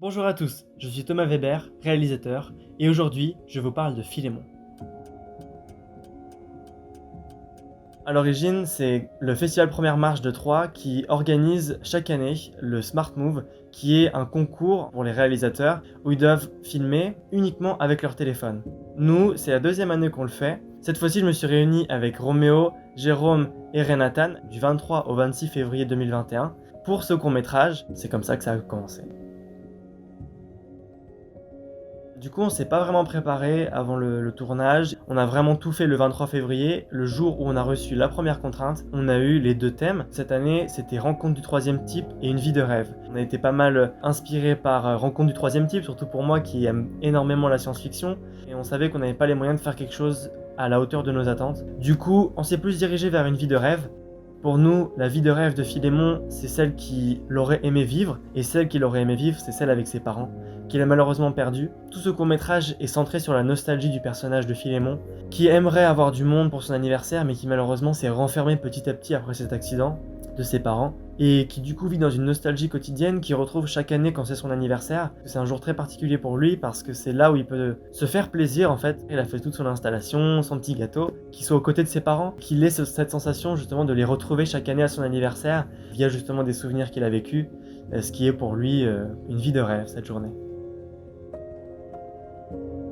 Bonjour à tous, je suis Thomas Weber, réalisateur, et aujourd'hui, je vous parle de Philémon. À l'origine, c'est le Festival Première Marche de Troyes qui organise chaque année le Smart Move, qui est un concours pour les réalisateurs où ils doivent filmer uniquement avec leur téléphone. Nous, c'est la deuxième année qu'on le fait. Cette fois-ci, je me suis réuni avec Roméo, Jérôme et Renatan du 23 au 26 février 2021 pour ce court-métrage. C'est comme ça que ça a commencé. Du coup, on s'est pas vraiment préparé avant le tournage. On a vraiment tout fait le 23 février, le jour où on a reçu la première contrainte. On a eu les deux thèmes. Cette année, c'était Rencontre du troisième type et Une vie de rêve. On a été pas mal inspiré par Rencontre du troisième type, surtout pour moi qui aime énormément la science-fiction. Et on savait qu'on n'avait pas les moyens de faire quelque chose à la hauteur de nos attentes. Du coup, on s'est plus dirigé vers Une vie de rêve. Pour nous, la vie de rêve de Philémon, c'est celle qu'il aurait aimé vivre, et celle qu'il aurait aimé vivre, c'est celle avec ses parents, qu'il a malheureusement perdu. Tout ce court-métrage est centré sur la nostalgie du personnage de Philémon, qui aimerait avoir du monde pour son anniversaire, mais qui malheureusement s'est renfermé petit à petit après cet accident de ses parents, et qui du coup vit dans une nostalgie quotidienne qu'il retrouve chaque année quand c'est son anniversaire. C'est un jour très particulier pour lui parce que c'est là où il peut se faire plaisir en fait. Il a fait toute son installation, son petit gâteau, qu'il soit aux côtés de ses parents, qu'il ait cette sensation justement de les retrouver chaque année à son anniversaire via justement des souvenirs qu'il a vécus, ce qui est pour lui une vie de rêve cette journée.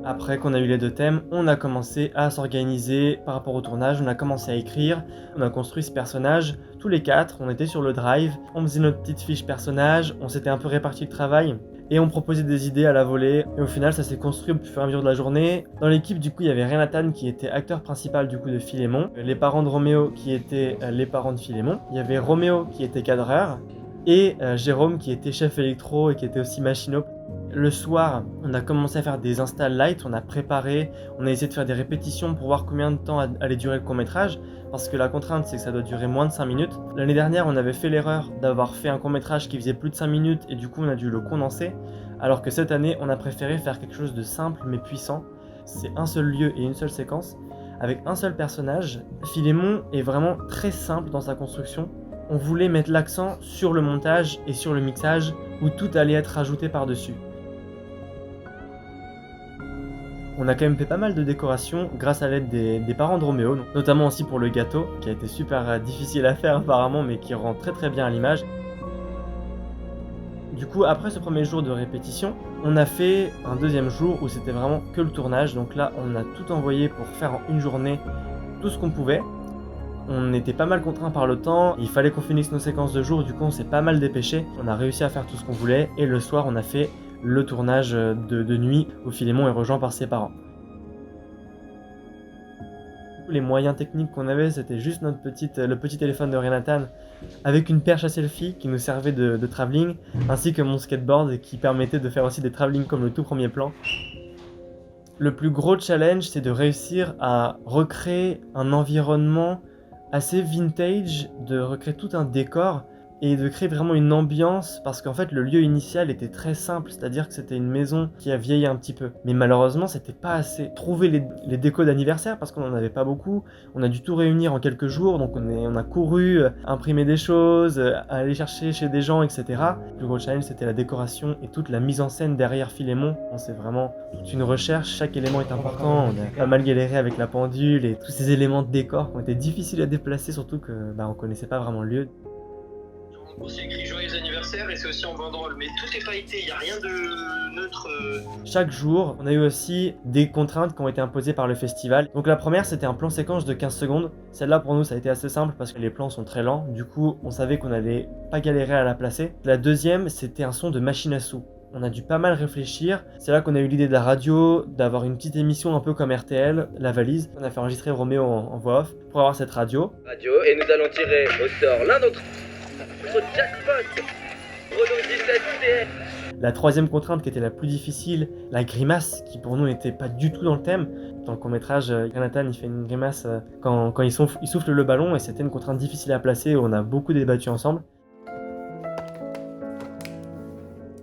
Après qu'on a eu les deux thèmes, on a commencé à s'organiser par rapport au tournage, on a commencé à écrire, on a construit ce personnage, tous les quatre, on était sur le drive, on faisait notre petite fiche personnage, on s'était un peu réparti le travail, et on proposait des idées à la volée, et au final ça s'est construit au fur et à mesure de la journée. Dans l'équipe du coup il y avait Renatan qui était acteur principal du coup de Philémon, les parents de Roméo qui étaient les parents de Philémon, il y avait Roméo qui était cadreur, et Jérôme qui était chef électro et qui était aussi machino. Le soir, on a commencé à faire des installs light, on a préparé, on a essayé de faire des répétitions pour voir combien de temps allait durer le court-métrage, parce que la contrainte c'est que ça doit durer moins de 5 minutes. L'année dernière, on avait fait l'erreur d'avoir fait un court-métrage qui faisait plus de 5 minutes et du coup on a dû le condenser, alors que cette année, on a préféré faire quelque chose de simple mais puissant. C'est un seul lieu et une seule séquence, avec un seul personnage. Philémon est vraiment très simple dans sa construction. On voulait mettre l'accent sur le montage et sur le mixage, où tout allait être rajouté par-dessus. On a quand même fait pas mal de décorations grâce à l'aide des parents de Roméo, notamment aussi pour le gâteau, qui a été super difficile à faire apparemment, mais qui rend très très bien à l'image. Du coup, après ce premier jour de répétition, on a fait un deuxième jour où c'était vraiment que le tournage, donc là on a tout envoyé pour faire en une journée tout ce qu'on pouvait. On était pas mal contraints par le temps, il fallait qu'on finisse nos séquences de jour, du coup on s'est pas mal dépêché. On a réussi à faire tout ce qu'on voulait, et le soir on a fait le tournage de nuit où Philémon est rejoint par ses parents. Les moyens techniques qu'on avait, c'était juste le petit téléphone de Renatan avec une perche à selfie qui nous servait de travelling, ainsi que mon skateboard qui permettait de faire aussi des travelling comme le tout premier plan. Le plus gros challenge, c'est de réussir à recréer un environnement assez vintage, de recréer tout un décor et de créer vraiment une ambiance, parce qu'en fait le lieu initial était très simple, c'est-à-dire que c'était une maison qui a vieilli un petit peu. Mais malheureusement c'était pas assez. Trouver les décos d'anniversaire, parce qu'on en avait pas beaucoup, on a dû tout réunir en quelques jours, donc on a couru, imprimer des choses, aller chercher chez des gens, etc. Le plus gros challenge c'était la décoration et toute la mise en scène derrière Philémon. C'est vraiment toute une recherche, chaque élément est important, on a pas mal galéré avec la pendule et tous ces éléments de décor qui ont été difficiles à déplacer, surtout que on connaissait pas vraiment le lieu. C'est écrit joyeux anniversaire et c'est aussi en banderole, mais tout est pailleté, il n'y a rien de neutre. Chaque jour, on a eu aussi des contraintes qui ont été imposées par le festival. Donc la première, c'était un plan séquence de 15 secondes. Celle-là, pour nous, ça a été assez simple parce que les plans sont très lents. Du coup, on savait qu'on allait pas galérer à la placer. La deuxième, c'était un son de machine à sous. On a dû pas mal réfléchir. C'est là qu'on a eu l'idée de la radio, d'avoir une petite émission un peu comme RTL, La Valise. On a fait enregistrer Roméo en voix off pour avoir cette radio. Et nous allons tirer au sort l'un d'entre jackpot Renault 17 TR. La troisième contrainte qui était la plus difficile, la grimace, qui pour nous n'était pas du tout dans le thème. Dans le court-métrage, Renatan il fait une grimace quand il souffle le ballon, et c'était une contrainte difficile à placer où on a beaucoup débattu ensemble.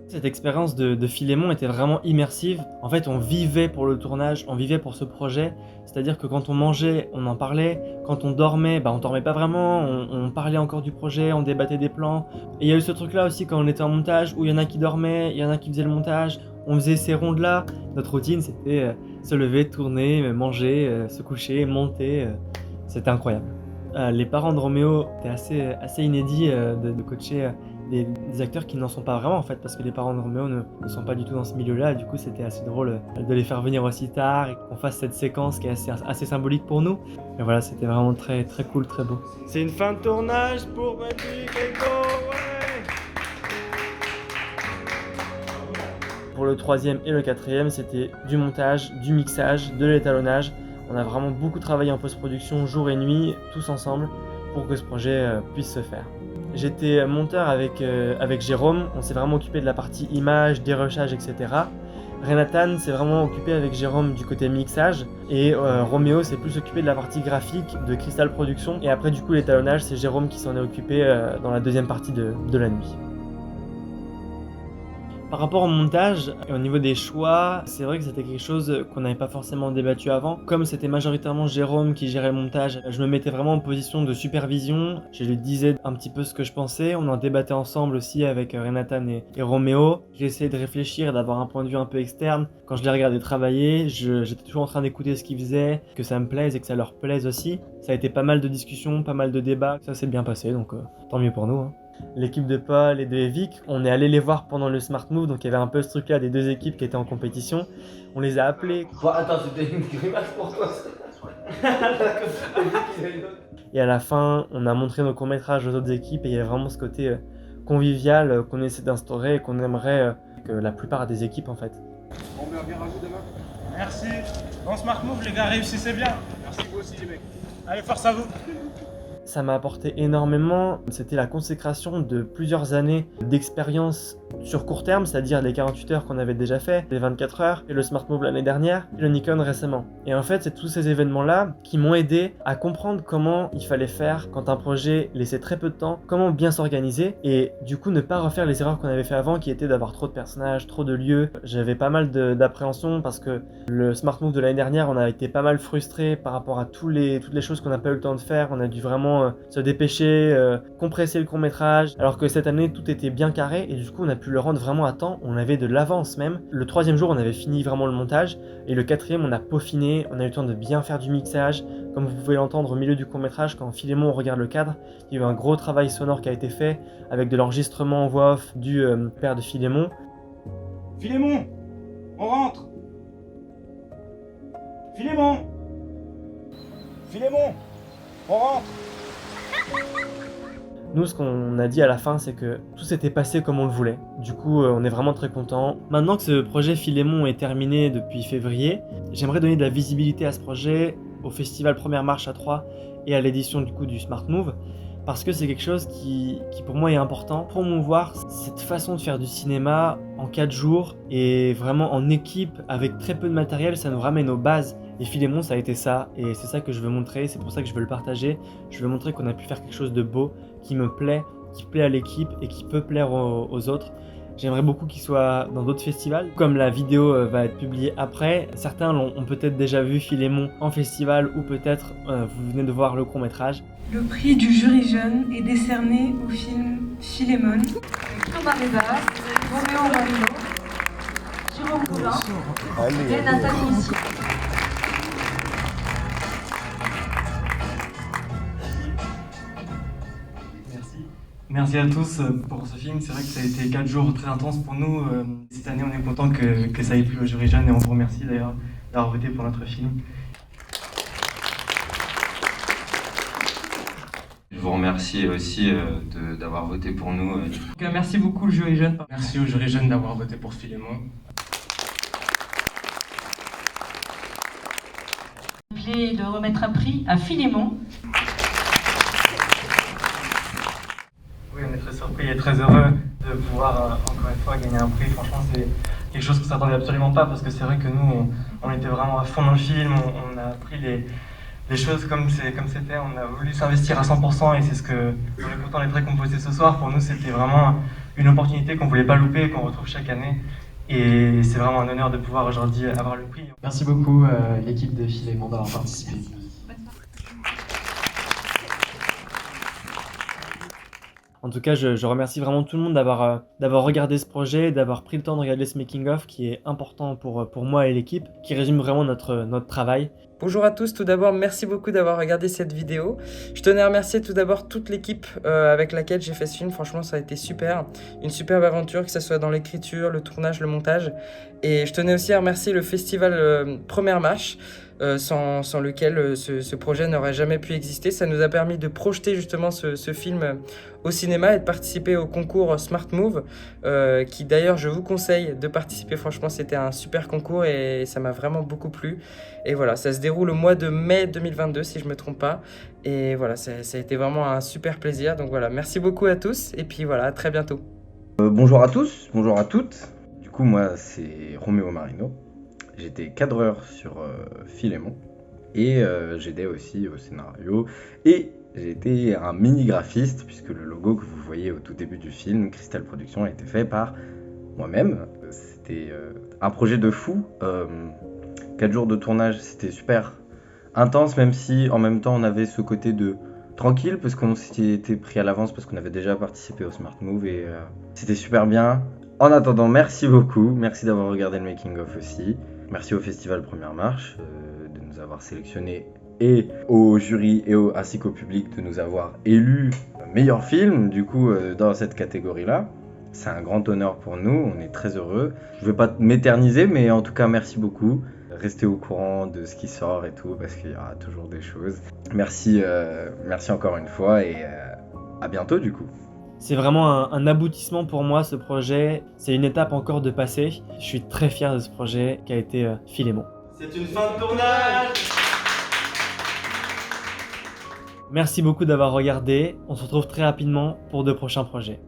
Cette expérience de Philémon était vraiment immersive. En fait, on vivait pour le tournage, on vivait pour ce projet. C'est-à-dire que quand on mangeait, on en parlait. Quand on dormait, on dormait pas vraiment, on parlait encore du projet, on débattait des plans. Et il y a eu ce truc-là aussi quand on était en montage, où il y en a qui dormaient, il y en a qui faisaient le montage. On faisait ces rondes-là. Notre routine, c'était se lever, tourner, manger, se coucher, monter. C'était incroyable. Les parents de Roméo étaient assez inédits de coacher des acteurs qui n'en sont pas vraiment en fait, parce que les parents de Roméo ne sont pas du tout dans ce milieu-là. Du coup, c'était assez drôle de les faire venir aussi tard et qu'on fasse cette séquence qui est assez symbolique pour nous. Mais voilà, c'était vraiment très très cool, très beau. C'est une fin de tournage pour Magic Echo, ouais. Pour le 3e et le 4e, c'était du montage, du mixage, de l'étalonnage. On a vraiment beaucoup travaillé en post-production jour et nuit, tous ensemble, pour que ce projet puisse se faire. J'étais monteur avec Jérôme, on s'est vraiment occupé de la partie image, dérushage, etc. Renatan s'est vraiment occupé avec Jérôme du côté mixage et Roméo s'est plus occupé de la partie graphique de Crystal Productions. Et après du coup l'étalonnage, c'est Jérôme qui s'en est occupé dans la deuxième partie de la nuit. Par rapport au montage et au niveau des choix, c'est vrai que c'était quelque chose qu'on n'avait pas forcément débattu avant. Comme c'était majoritairement Jérôme qui gérait le montage, je me mettais vraiment en position de supervision. Je lui disais un petit peu ce que je pensais. On en débattait ensemble aussi avec Renatan et Roméo. J'ai essayé de réfléchir et d'avoir un point de vue un peu externe. Quand je les regardais travailler, j'étais toujours en train d'écouter ce qu'ils faisaient, que ça me plaise et que ça leur plaise aussi. Ça a été pas mal de discussions, pas mal de débats. Ça s'est bien passé, donc tant mieux pour nous. L'équipe de Paul et de Evic, on est allé les voir pendant le Smart Move, donc il y avait un peu ce truc-là des deux équipes qui étaient en compétition. On les a appelés. Attends, c'était une grimace pour toi. Et à la fin, on a montré nos courts-métrages aux autres équipes et il y avait vraiment ce côté convivial qu'on essaie d'instaurer et qu'on aimerait que la plupart des équipes en fait. On met bien à vous demain. Merci. Bon Smart Move les gars, réussissez bien. Merci vous aussi les mecs. Allez, force à vous. Ça m'a apporté énormément, c'était la consécration de plusieurs années d'expérience sur court terme, c'est-à-dire les 48 heures qu'on avait déjà fait, les 24 heures, et le Smart Move l'année dernière, et le Nikon récemment. Et en fait, c'est tous ces événements-là qui m'ont aidé à comprendre comment il fallait faire quand un projet laissait très peu de temps, comment bien s'organiser, et du coup ne pas refaire les erreurs qu'on avait fait avant, qui étaient d'avoir trop de personnages, trop de lieux. J'avais pas mal d'appréhension parce que le Smart Move de l'année dernière, on a été pas mal frustrés par rapport à toutes les choses qu'on n'a pas eu le temps de faire. On a dû vraiment se dépêcher, compresser le court-métrage, alors que cette année tout était bien carré et du coup on a pu le rendre vraiment à temps, on avait de l'avance même. Le 3e jour on avait fini vraiment le montage et le 4e on a peaufiné, on a eu le temps de bien faire du mixage, comme vous pouvez l'entendre au milieu du court-métrage quand Philémon regarde le cadre, il y a eu un gros travail sonore qui a été fait avec de l'enregistrement en voix off du père de Philémon. Philémon, on rentre. Philémon, on rentre. Nous, ce qu'on a dit à la fin, c'est que tout s'était passé comme on le voulait. Du coup, on est vraiment très contents. Maintenant que ce projet Philémon est terminé depuis février, j'aimerais donner de la visibilité à ce projet, au festival Première Marche à Troyes et à l'édition du coup du Smart Move, parce que c'est quelque chose qui pour moi est important. Promouvoir cette façon de faire du cinéma en 4 jours et vraiment en équipe avec très peu de matériel, ça nous ramène aux bases. Et Philémon, ça a été ça, et c'est ça que je veux montrer, c'est pour ça que je veux le partager. Je veux montrer qu'on a pu faire quelque chose de beau, qui me plaît, qui plaît à l'équipe et qui peut plaire aux autres. J'aimerais beaucoup qu'il soit dans d'autres festivals. Comme la vidéo va être publiée après, certains ont peut-être déjà vu Philémon en festival ou peut-être vous venez de voir le court-métrage. Le prix du jury jeune est décerné au film Philémon. Thomas Rivas, Roméo Marino, Jérôme Poulain et Nathalie Missier. Merci à tous pour ce film. C'est vrai que ça a été 4 jours très intenses pour nous. Cette année, on est content que ça ait plu au jury jeune et on vous remercie d'ailleurs d'avoir voté pour notre film. Je vous remercie aussi d'avoir voté pour nous. Merci beaucoup le jury jeune. Merci au jury jeune d'avoir voté pour Philémon. De remettre un prix à Philémon. Oui, on est très surpris et très heureux de pouvoir encore une fois gagner un prix. Franchement, c'est quelque chose qu'on ne s'attendait absolument pas parce que c'est vrai que nous, on était vraiment à fond dans le film. On a pris les choses comme c'était. On a voulu s'investir à 100% et c'est ce que on est content d'être récompensé ce soir. Pour nous, c'était vraiment une opportunité qu'on voulait pas louper, qu'on retrouve chaque année. Et c'est vraiment un honneur de pouvoir aujourd'hui avoir le prix. Merci beaucoup l'équipe de Philémon d'avoir participé. En tout cas, je remercie vraiment tout le monde d'avoir regardé ce projet, d'avoir pris le temps de regarder ce making-of qui est important pour moi et l'équipe, qui résume vraiment notre travail. Bonjour à tous, tout d'abord merci beaucoup d'avoir regardé cette vidéo. Je tenais à remercier tout d'abord toute l'équipe avec laquelle j'ai fait ce film, franchement ça a été super, une superbe aventure, que ce soit dans l'écriture, le tournage, le montage. Et je tenais aussi à remercier le festival Première Marche, sans lequel ce projet n'aurait jamais pu exister. Ça nous a permis de projeter justement ce film au cinéma et de participer au concours Smart Move, qui d'ailleurs je vous conseille de participer, franchement c'était un super concours et ça m'a vraiment beaucoup plu. Et voilà, ça se déroule au mois de mai 2022 si je ne me trompe pas. Et voilà, ça a été vraiment un super plaisir. Donc voilà, merci beaucoup à tous et puis voilà, à très bientôt. Bonjour à tous, bonjour à toutes. Du coup moi c'est Roméo Marino. J'étais cadreur sur Philémon et j'aidais aussi au scénario et j'ai été un mini graphiste puisque le logo que vous voyez au tout début du film, Crystal Productions, a été fait par moi-même. C'était un projet de fou, 4 jours de tournage, c'était super intense, même si en même temps on avait ce côté de tranquille parce qu'on s'y était pris à l'avance parce qu'on avait déjà participé au Smart Move et c'était super bien. En attendant, merci beaucoup, merci d'avoir regardé le making of aussi. Merci au Festival Première Marche de nous avoir sélectionnés et au jury ainsi qu'au public de nous avoir élus meilleur film du coup dans cette catégorie-là. C'est un grand honneur pour nous, on est très heureux. Je ne vais pas m'éterniser mais en tout cas merci beaucoup. Restez au courant de ce qui sort et tout parce qu'il y aura toujours des choses. Merci encore une fois et à bientôt du coup. C'est vraiment un aboutissement pour moi ce projet, c'est une étape encore de passer. Je suis très fier de ce projet qui a été Philémon. C'est une fin de tournage. Merci beaucoup d'avoir regardé, on se retrouve très rapidement pour de prochains projets.